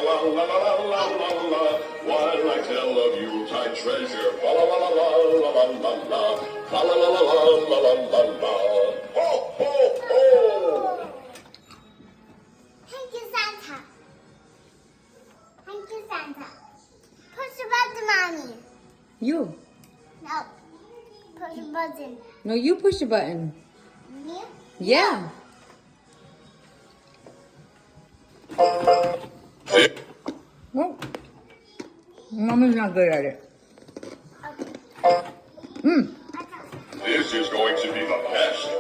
la la la la la la la. While I tell of Yuletide treasure, fa la la la la la la la la. Fa la la la la la la la la. Ho ho ho! Thank you, Santa. Thank you, Santa. Push the button, Mommy. You. No. Push the button. No, you push the button. Me? Yeah. Well, Mommy's not good at it. Okay. This is going to be the best.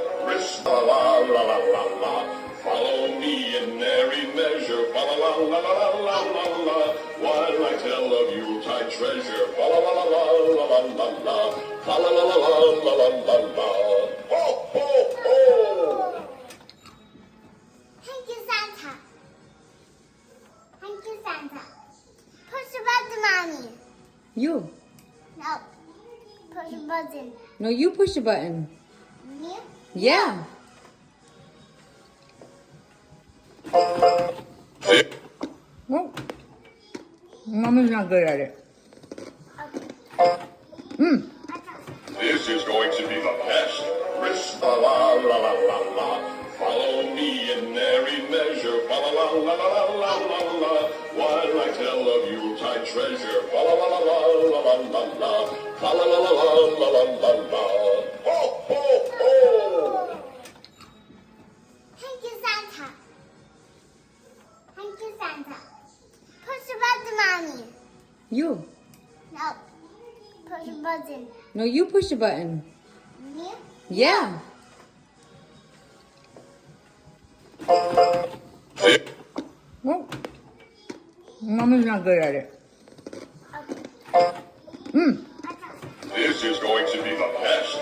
La la la la la la. Follow me in merry measure. Fa la la la la la la la. While I tell of Yuletide treasure. Fa la la la la la la la la. Fa la la la la la la la la. Ho ho ho! Thank you, Santa. Thank you, Santa. Push the button, Mommy. You. No. Push the button. No, you push the button. Me? Yeah. Well, Mommy's not good at it. Okay. This is going to be the best. La la la la la la. Follow me in merry measure. Fa la la la la la la la. While I tell of Yuletide treasure. Fa la la la la la la la la. Fa la la la la la la la la. Ho ho ho! Thank you, Santa. Thank you, Santa. Push the button, Mommy. You. No. Push the button. No, you push the button. Me? Yeah. Well, Mommy's not good at it. Okay. This is going to be the best.